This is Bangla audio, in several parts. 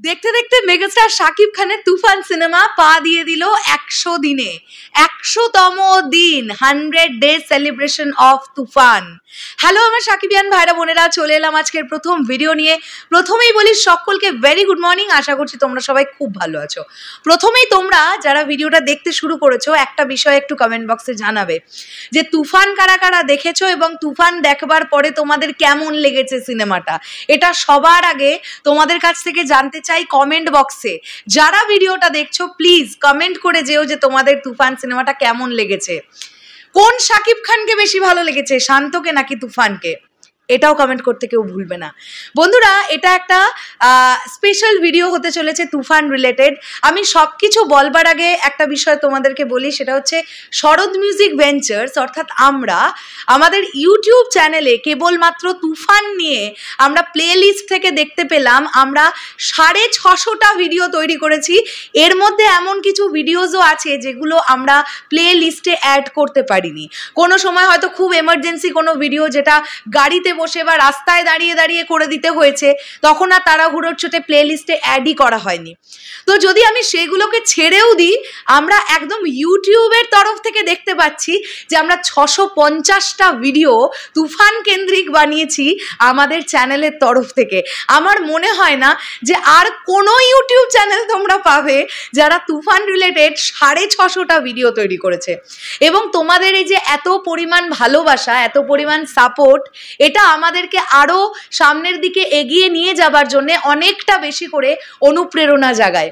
দেখতে দেখতে মেগাস্টার শাকিব খানের তুফান সিনেমা পা দিয়ে দিল 100 দিনে। 100তম দিন, 100 days celebration of Toofan. Hello আমার শাকিবিয়ান ভাইরা বোনেরা, চলে এলাম আজকের প্রথম ভিডিও নিয়ে। প্রথমেই বলি সকলকে ভেরি গুড মর্নিং, আশা করছি তোমরা সবাই খুব ভালো আছো। প্রথমেই তোমরা যারা ভিডিওটা দেখতে শুরু করেছো একটা বিষয় একটু কমেন্ট বক্সে জানাবে যে তুফান কারা কারা দেখেছো এবং তুফান দেখবার পরে তোমাদের কেমন লেগেছে সিনেমাটা। এটা সবার আগে তোমাদের কাছ থেকে জানতে চাই কমেন্ট বক্সে। যারা ভিডিওটা দেখছো প্লিজ কমেন্ট করে যেও যে তোমাদের তুফান সিনেমাটা কেমন লেগেছে। কোন শাকিব খানকে বেশি ভালো লেগেছে, শান্তকে নাকি তুফানকে, এটাও কমেন্ট করতে কেউ ভুলবে না। বন্ধুরা, এটা একটা স্পেশাল ভিডিও হতে চলেছে তুফান রিলেটেড। আমি সব কিছু বলবার আগে একটা বিষয় তোমাদেরকে বলি, সেটা হচ্ছে শরৎ মিউজিক ভেঞ্চার্স অর্থাৎ আমরা আমাদের ইউটিউব চ্যানেলে কেবলমাত্র তুফান নিয়ে আমরা প্লে লিস্ট থেকে দেখতে পেলাম আমরা 650টা ভিডিও তৈরি করেছি। এর মধ্যে এমন কিছু ভিডিওসও আছে যেগুলো আমরা প্লে লিস্টে অ্যাড করতে পারিনি। কোনো সময় হয়তো খুব এমার্জেন্সি কোনো ভিডিও যেটা গাড়িতে বসে বা রাস্তায় দাঁড়িয়ে দাঁড়িয়ে করে দিতে হয়েছে, তখন আর তাড়াহুড়োর চোটে প্লে লিস্টে অ্যাডই করা হয়নি। তো যদি আমি সেগুলোকে ছেড়েও দিই, আমরা একদম ইউটিউবের তরফ থেকে দেখতে পাচ্ছি যে আমরা 650টা ভিডিও তুফান কেন্দ্রিক বানিয়েছি আমাদের চ্যানেলের তরফ থেকে। আমার মনে হয় না যে আর কোনো ইউটিউব চ্যানেল তোমরা পাবে যারা তুফান রিলেটেড 650টা ভিডিও তৈরি করেছে। এবং তোমাদের এই যে এত পরিমাণ ভালোবাসা, এত পরিমাণ সাপোর্ট, এটা আমাদেরকে আরও সামনের দিকে এগিয়ে নিয়ে যাবার জন্য অনেকটা বেশি করে অনুপ্রেরণা জাগায়।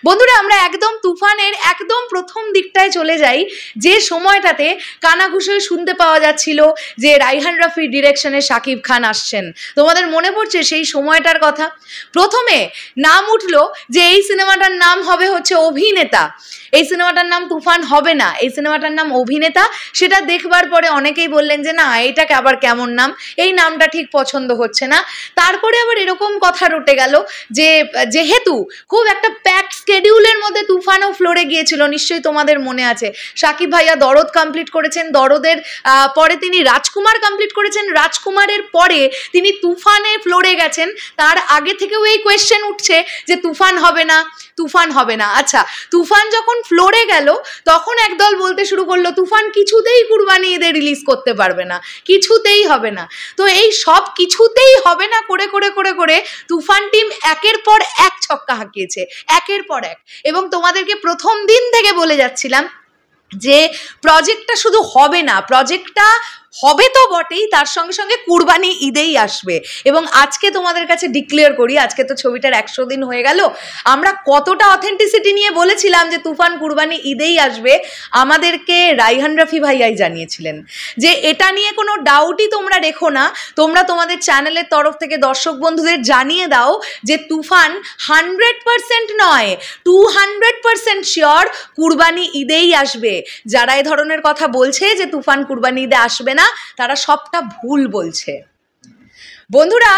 বন্ধুরা, আমরা একদম তুফানের একদম প্রথম দিকটায় চলে যাই, যে সময়টাতে কানাঘুষোয় শুনতে পাওয়া যাচ্ছিল যে রাইহান রাফির ডিরেকশনে শাকিব খান আসছেন। তোমাদের মনে পড়ছে সেই সময়টার কথা? প্রথমে নাম উঠলো যে এই সিনেমাটার নাম হবে হচ্ছে অভিনেতা, এই সিনেমাটার নাম তুফান হবে না, এই সিনেমাটার নাম অভিনেতা। সেটা দেখবার পরে অনেকেই বললেন যে না, এটাকে আবার কেমন নাম, এই নামটা ঠিক পছন্দ হচ্ছে না। তারপরে আবার এরকম কথা রটে গেল যে যেহেতু খুব একটা প্যাকড স্কেডিউলের মধ্যে তুফানও ফ্লোরে গিয়েছিল, নিশ্চয়ই তোমাদের মনে আছে শাকিব ভাইয়া দরদ কমপ্লিট করেছেন, দরদের পরে তিনি রাজকুমার কমপ্লিট করেছেন, রাজকুমারের পরে তিনি তুফানে ফ্লোরে গেছেন। তার আগে থেকেও এই কোয়েশ্চেন উঠছে যে তুফান হবে না, তুফান হবে না। আচ্ছা, তুফান যখন ফ্লোরে গেল তখন একদল বলতে শুরু করলো তুফান কিছুতেই কুরবানি ঈদে রিলিজ করতে পারবে না, কিছুতেই হবে না। তো এই সব কিছুতেই হবে না করে করে করে করে তুফান টিম একের পর এক ছক্কা হাঁকিয়েছে, একের পর এক। এবং তোমাদেরকে প্রথম দিন থেকে বলে যাচ্ছিলাম যে প্রজেক্টটা শুধু হবে না, প্রজেক্টটা হবে তো বটেই, তার সঙ্গে সঙ্গে কুরবানি ঈদেই আসবে। এবং আজকে তোমাদের কাছে ডিক্লেয়ার করি, আজকে তো ছবিটার 100 দিন হয়ে গেল, আমরা কতটা অথেন্টিসিটি নিয়ে বলেছিলাম যে তুফান কুরবানি ঈদেই আসবে। আমাদেরকে রাইহান রাফি ভাইয়াই জানিয়েছিলেন যে এটা নিয়ে কোনো ডাউটই তোমরা রেখো না, তোমরা তোমাদের চ্যানেলের তরফ থেকে দর্শক বন্ধুদের জানিয়ে দাও যে তুফান 100% নয় 200% শিওর কুরবানি ঈদেই আসবে। যারা এই ধরনের কথা বলছে যে তুফান কুরবানি ঈদে আসবে না, তারা সবটা ভুল বলছে। বন্ধুরা,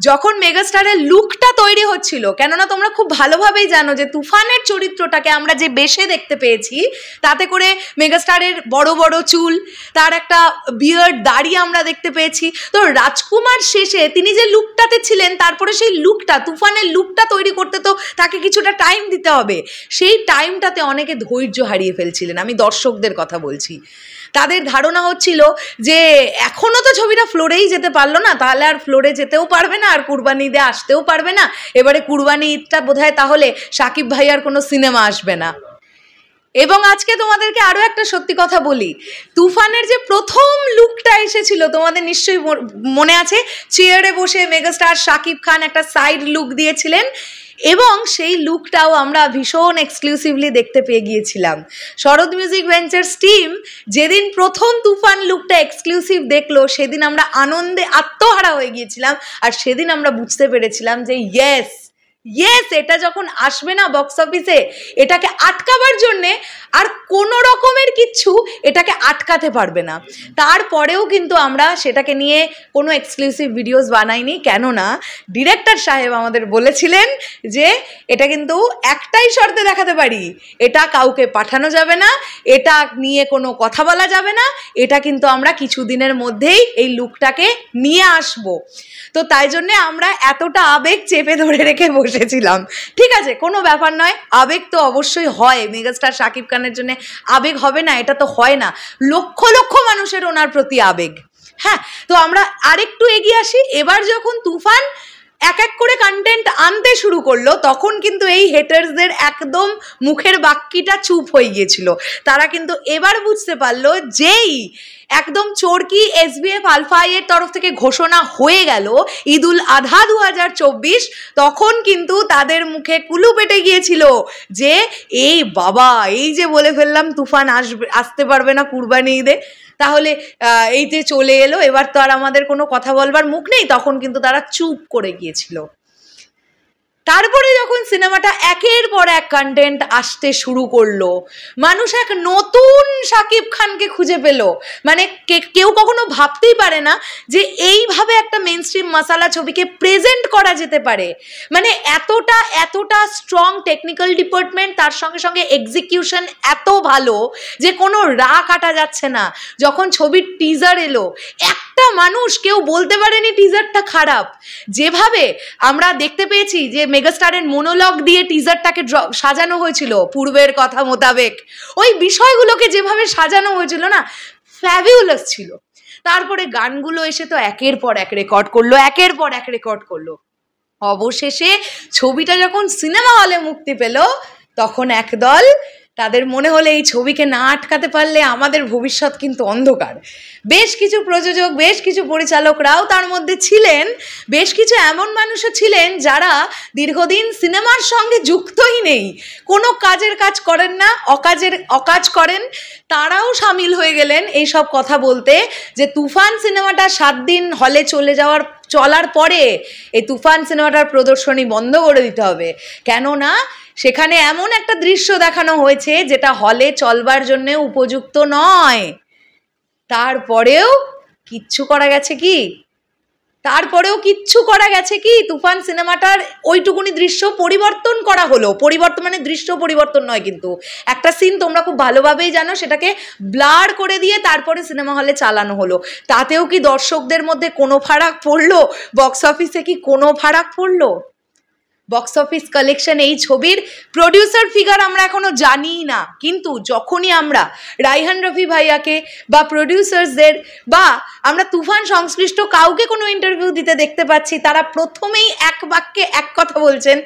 যখন মেগাস্টারের লুকটা তৈরি হচ্ছিল, কেননা তোমরা খুব ভালোভাবেই জানো যে তুফানের চরিত্রটাকে আমরা যে বেশে দেখতে পেয়েছি, তাতে করে মেগাস্টারের বড় বড় চুল, তার একটা বিয়ার্ড দাড়ি আমরা দেখতে পেয়েছি। তো রাজকুমার শেষে তিনি যে লুকটাতে ছিলেন, তারপরে সেই লুকটা, তুফানের লুকটা তৈরি করতে তো তাকে কিছুটা টাইম দিতে হবে। সেই টাইমটাতে অনেকে ধৈর্য হারিয়ে ফেলছিলেন, আমি দর্শকদের কথা বলছি। তাদের ধারণা হচ্ছিল যে এখনও তো ছবিটা ফ্লোরেই যেতে পারলো না, তাহলে আর ফ্লোরে যেতেও পারবে না, আর কুরবানি ঈদে আসতেও পারবে না, এবারে কুরবানি ঈদটা বোধহয় তাহলে শাকিব ভাইয়ার কোনো সিনেমা আসবে না। এবং আজকে তোমাদেরকে আরও একটা সত্যি কথা বলি, তুফানের যে প্রথম লুকটা এসেছিল তোমাদের নিশ্চয়ই মনে আছে, চেয়ারে বসে মেগাস্টার শাকিব খান একটা সাইড লুক দিয়েছিলেন, এবং সেই লুকটাও আমরা ভীষণ এক্সক্লুসিভলি দেখতে পেয়ে গিয়েছিলাম। শরৎ মিউজিক ভেঞ্চার্স টিম যেদিন প্রথম তুফান লুকটা এক্সক্লুসিভ দেখলো, সেদিন আমরা আনন্দে আত্মহারা হয়ে গিয়েছিলাম। আর সেদিন আমরা বুঝতে পেরেছিলাম যে ইয়েস, এটা যখন আসবে না বক্স অফিসে, এটাকে আটকাবার জন্যে আর কোনো রকমের কিচ্ছু এটাকে আটকাতে পারবে না। তারপরেও কিন্তু আমরা সেটাকে নিয়ে কোনো এক্সক্লুসিভ ভিডিওস বানাইনি, কেননা ডিরেক্টর সাহেব আমাদের বলেছিলেন যে এটা কিন্তু একটাই শর্তে দেখাতে পারি, এটা কাউকে পাঠানো যাবে না, এটা নিয়ে কোনো কথা বলা যাবে না, এটা কিন্তু আমরা কিছুদিনের মধ্যেই এই লুকটাকে নিয়ে আসবো। তো তাই জন্যে আমরা এতটা আবেগ চেপে ধরে রেখে বসে এসেছিলাম। ঠিক আছে, কোনো ব্যাপার নয়, আবেগ তো অবশ্যই হয়, মেগাস্টার শাকিব খানের জন্য আবেগ হবে না, এটা তো হয় না, লক্ষ লক্ষ মানুষের ওনার প্রতি আবেগ। হ্যাঁ, তো আমরা আরেকটু এগিয়ে আসি। এবার যখন তুফান এক এক করে কন্টেন্ট আনতে শুরু করলো, তখন কিন্তু এই হেটার্সদের একদম মুখের বাক্যিটা চুপ হয়ে গিয়েছিল। তারা কিন্তু এবার বুঝতে পারলো, যেই একদম চরকি SBF আলফা এর তরফ থেকে ঘোষণা হয়ে গেল ঈদুল আধা 2024, তখন কিন্তু তাদের মুখে কুলু পেটে গিয়েছিল যে এই বাবা, এই যে বলে ফেললাম তুফান আসতে পারবে না কুরবানি ঈদে, তাহলে এই যে চলে এলো, এবার তো আর আমাদের কোনো কথা বলবার মুখ নেই। তখন কিন্তু তারা চুপ করে গিয়েছিল। তারপরে যখন সিনেমাটা একের পর এক কন্টেন্ট আসতে শুরু করলো, মানুষ এক নতুন শাকিব খানকে খুঁজে পেল। মানে কেউ কখনো ভাবতেই পারে না যে এইভাবে একটা মেইনস্ট্রিম মশালা ছবিকে প্রেজেন্ট করা যেতে পারে। মানে এতটা স্ট্রং টেকনিক্যাল ডিপার্টমেন্ট, তার সঙ্গে সঙ্গে এক্সিকিউশন এত ভালো যে কোনো রা কাটা যাচ্ছে না। যখন ছবির টিজার এলো, একটা মানুষ কেউ বলতে পারেনি টিজারটা খারাপ। যেভাবে আমরা দেখতে পেয়েছি যে মেগাস্টারের মোনোলগ দিয়ে টিজারটাকে সাজানো হয়েছিল পূর্বের কথা মোতাবেক, ওই বিষয়গুলোকে যেভাবে সাজানো হয়েছিল না, ফ্যাবিউলাস ছিল। তারপরে গানগুলো এসে তো একের পর এক রেকর্ড করলো। অবশেষে ছবিটা যখন সিনেমা হলে মুক্তি পেল, তখন একদল তাদের মনে হলে এই ছবিকে না আটকাতে পারলে আমাদের ভবিষ্যৎ কিন্তু অন্ধকার। বেশ কিছু প্রযোজক, বেশ কিছু পরিচালকরাও তার মধ্যে ছিলেন, বেশ কিছু এমন মানুষও ছিলেন যারা দীর্ঘদিন সিনেমার সঙ্গে যুক্তই নেই, কোনো কাজের কাজ করেন না, অকাজ করেন, তারাও সামিল হয়ে গেলেন এইসব কথা বলতে যে তুফান সিনেমাটা 7 দিন হলে চলার পরে এই তুফান সিনেমাটার প্রদর্শনী বন্ধ করে দিতে হবে, কেননা সেখানে এমন একটা দৃশ্য দেখানো হয়েছে যেটা হলে চলবার জন্য উপযুক্ত নয়। তারপরেও কিচ্ছু করা গেছে কি তুফান সিনেমাটার ওইটুকুনি দৃশ্য পরিবর্তন করা হলো। পরিবর্তন মানে দৃশ্য পরিবর্তন নয়, কিন্তু একটা সিন তোমরা খুব ভালোভাবেই জানো, সেটাকে ব্লার করে দিয়ে তারপরে সিনেমা হলে চালানো হলো। তাতেও কি দর্শকদের মধ্যে কোনো ফারাক পড়লো? বক্স অফিসে কি কোনো ফারাক পড়লো? বক্স অফিস কালেকশন এই ছবির প্রডিউসার ফিগার আমরা এখনো জানি না, কিন্তু যখনই আমরা রাইহান রফি ভাইয়াকে বা প্রডিউসার্সদের বা আমরা তুফান সংশ্লিষ্ট কাউকে কোনো ইন্টারভিউ দিতে দেখতে পাচ্ছি, তারা প্রথমেই এক বাক্যে এক কথা বলছেন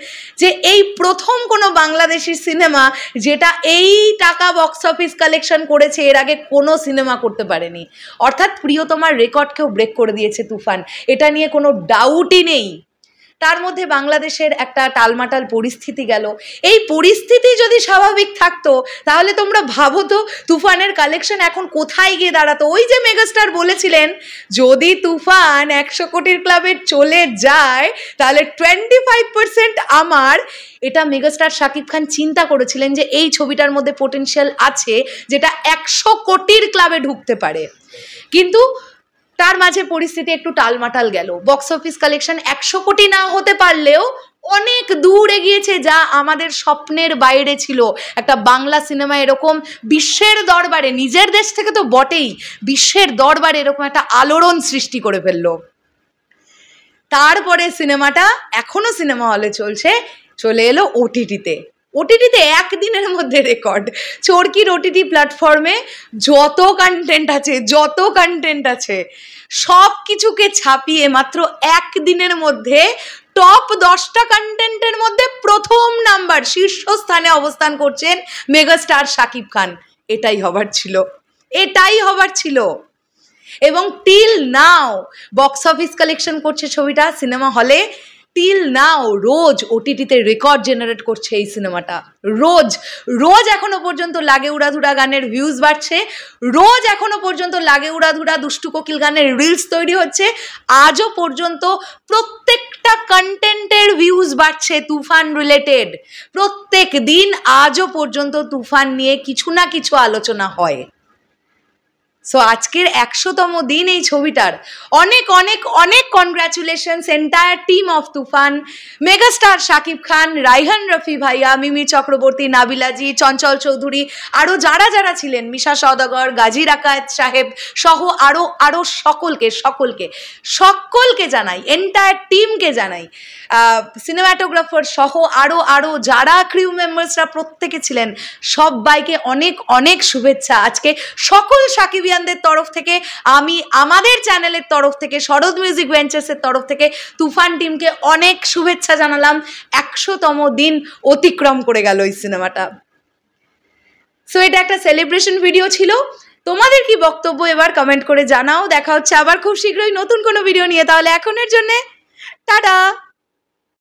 যে এই প্রথম কোনো বাংলাদেশি সিনেমা যেটা এই টাকা বক্স অফিস কালেকশন করেছে, এর আগে কোনো সিনেমা করতে পারেনি। অর্থাৎ প্রিয়তমার রেকর্ডকেও ব্রেক করে দিয়েছে তুফান, এটা নিয়ে কোনো ডাউটই নেই। তার মধ্যে বাংলাদেশের একটা টালমাটাল পরিস্থিতি গেল। এই পরিস্থিতি যদি স্বাভাবিক থাকতো, তাহলে তোমরা ভাবো তো তুফানের কালেকশন এখন কোথায় গিয়ে দাঁড়াতো। ওই যে মেগাস্টার বলেছিলেন, যদি তুফান 100 কোটির ক্লাবে চলে যায় তাহলে 25% আমার। এটা মেগাস্টার শাকিব খান চিন্তা করেছিলেন যে এই ছবিটার মধ্যে পোটেনশিয়াল আছে যেটা 100 কোটির ক্লাবে ঢুকতে পারে, কিন্তু তার মাঝে পরিস্থিতি একটু টালমাটাল গেল। বক্স অফিস কালেকশন 100 কোটি না হতে পারলেও অনেক দূর এগিয়েছে, যা আমাদের স্বপ্নের বাইরে ছিল। একটা বাংলা সিনেমা এরকম বিশ্বের দরবারে, নিজের দেশ থেকে তো বটেই, বিশ্বের দরবারে এরকম একটা আলোড়ন সৃষ্টি করে ফেললো। তারপরে সিনেমাটা এখনো সিনেমা হলে চলে এলো ওটিটিতে। একদিনের মধ্যে রেকর্ড। চরকির ওটিটি প্ল্যাটফর্মে যত কন্টেন্ট আছে সব কিছুকে ছাপিয়ে মাত্র একদিনের মধ্যে টপ 10টা কন্টেন্টের মধ্যে প্রথম নাম্বার, শীর্ষস্থানে অবস্থান করছেন মেগাস্টার শাকিব খান। এটাই হবার ছিল। এবং till now box office collection করছে ছবিটা সিনেমা হলে, টিল নাও রোজ ওটিটিতে রেকর্ড জেনারেট করছে এই সিনেমাটা। রোজ এখনো পর্যন্ত লাগে উড়াধুরা গানের ভিউজ বাড়ছে, রোজ এখনো পর্যন্ত লাগে উড়াধুরা দুষ্টু কোকিল গানের রিলস তৈরি হচ্ছে, আজও পর্যন্ত প্রত্যেকটা কন্টেন্টের ভিউজ বাড়ছে তুফান রিলেটেড। প্রত্যেক দিন আজও পর্যন্ত তুফান নিয়ে কিছু না কিছু আলোচনা হয়। সো আজকের 100তম দিন এই ছবিটার অনেক অনেক অনেক congratulations entire team of Toofan, megastar Shakib Khan, Raihan Rafi ভাইয়া, মিমি চক্রবর্তী, নাবিলাজি, চঞ্চল চৌধুরী, আরও যারা যারা ছিলেন, মিশা সওদাগর, গাজী রাকায়েত সাহেব সহ আরও সকলকে জানাই, এন্টায়ার টিমকে জানাই, সিনেমাটোগ্রাফার সহ আরও যারা ক্রিউ মেম্বার্সরা প্রত্যেকে ছিলেন, সবাইকে অনেক অনেক শুভেচ্ছা। আজকে সকল সাকিবিয়ানদের তরফ থেকে, আমি আমাদের চ্যানেলের তরফ থেকে, শরৎ মিউজিক ভেঞ্চার্সের তরফ থেকে তুফান টিমকে অনেক শুভেচ্ছা জানালাম। 100তম দিন অতিক্রম করে গেল এই সিনেমাটা। সো এটা একটা সেলিব্রেশন ভিডিও ছিল। তোমাদের কি বক্তব্য এবার কমেন্ট করে জানাও। দেখা হচ্ছে আবার খুব শীঘ্রই নতুন কোনো ভিডিও নিয়ে। তাহলে এখনের জন্যে টাটা।